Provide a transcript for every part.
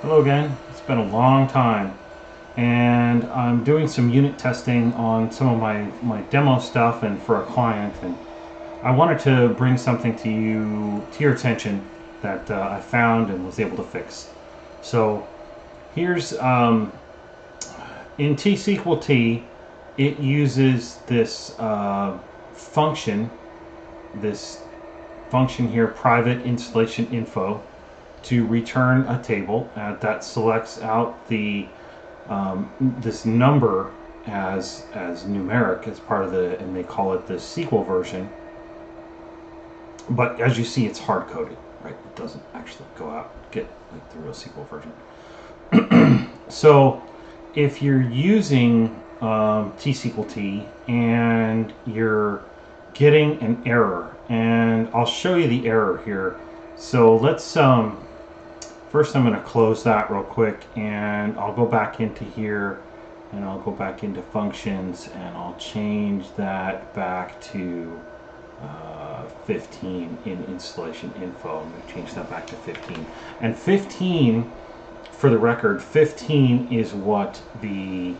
Hello again. It's been a long time, and I'm doing some unit testing on some of my demo stuff and for a client, and I wanted to bring something to your attention that I found and was able to fix. So here's in tSQLt, it uses function, this function here, private installation info, to return a table that selects out the this number as numeric as part of the, and they call it the SQL version. But as you see, it's hard coded, right? It doesn't actually go out get like the real SQL version. So if you're using tSQLt and you're getting an error, and I'll show you the error here. So let's first I'm going to close that real quick, and I'll go back into here, and I'll go back into functions, and I'll change that back to 15 in installation info. I'm going to change that back to 15. And 15, for the record, 15 is what the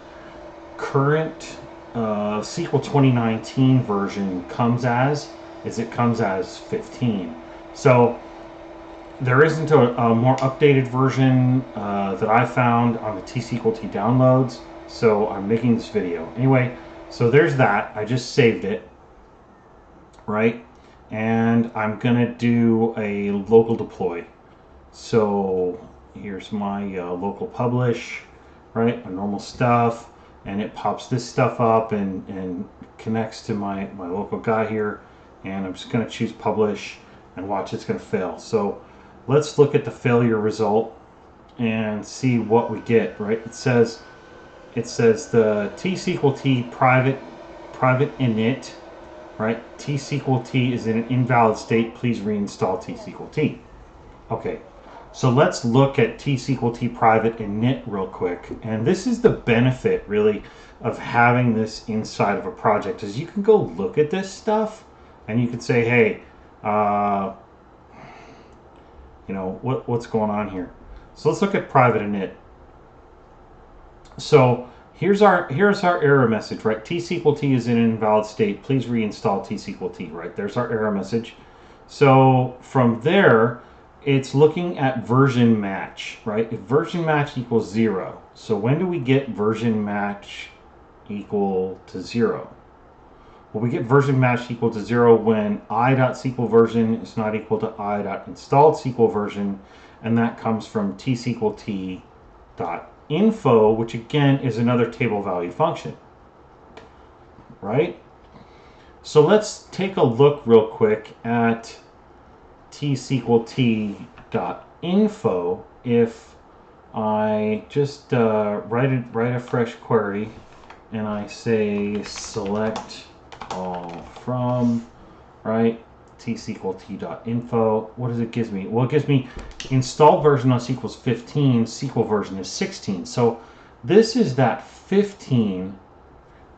current SQL 2019 version comes as, it comes as 15. So there isn't a more updated version that I found on the tSQLt downloads, so I'm making this video. Anyway, so there's that. I just saved it, right? And I'm gonna do a local deploy. So here's my local publish, right? My normal stuff, and it pops this stuff up and connects to my local guy here. And I'm just gonna choose publish and watch it's gonna fail. So let's look at the failure result and see what we get, right? It says the tSQLt private init, right? tSQLt is in an invalid state. Please reinstall tSQLt. Okay, so let's look at tSQLt private init real quick. And this is the benefit, really, of having this inside of a project, is you can go look at this stuff and you can say, hey, what's going on here. So let's look at private init. So here's our error message, right? tSQLt is in an invalid state. Please reinstall tSQLt, right? There's our error message. So from there, it's looking at version match, right? If version match equals 0. So when do we get version match equal to 0? Well, we get version match equal to 0 when i.SQL version is not equal to i.installed SQL version, and that comes from tSQLt.info, which again is another table value function, right? So let's take a look real quick at tSQLt.info. If I just write a fresh query and I say select all from, right, tSQLt.info, what does it give me? Well, it gives me installed version on SQL is 15, SQL version is 16. So this is that 15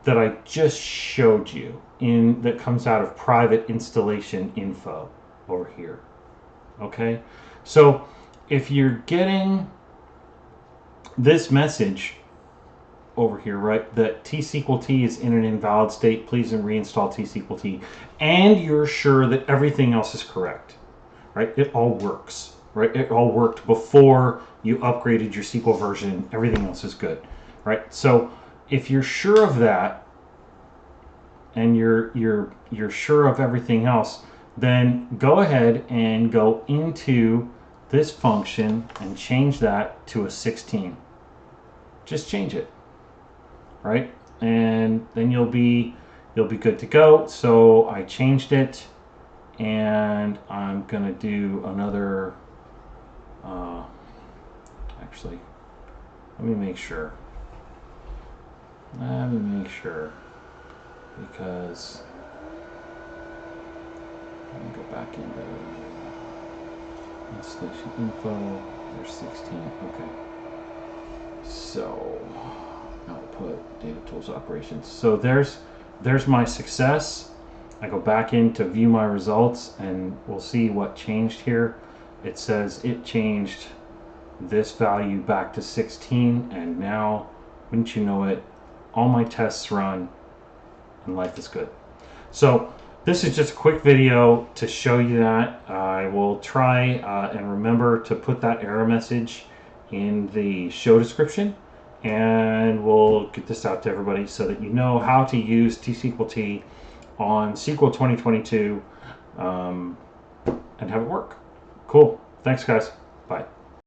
that I just showed you that comes out of private installation info over here. Okay, so if you're getting this message over here, right, that tSQLt is in an invalid state, please reinstall tSQLt, and you're sure that everything else is correct, right? It all works, right? It all worked before you upgraded your SQL version. Everything else is good, right? So if you're sure of that, and you're sure of everything else, then go ahead and go into this function and change that to a 16. Just change it, right? And then you'll be good to go. So I changed it, and I'm gonna do another. Actually, let me make sure. Because let me go back into installation info. There's 16. Okay. So output data tools operations. So there's my success. I go back in to view my results, and we'll see what changed here. It says it changed this value back to 16, and now, wouldn't you know it, all my tests run and life is good. So this is just a quick video to show you that. I will try and remember to put that error message in the show description, and we'll get this out to everybody so that you know how to use tSQLt on SQL 2022 and have it work. Cool. Thanks, guys. Bye.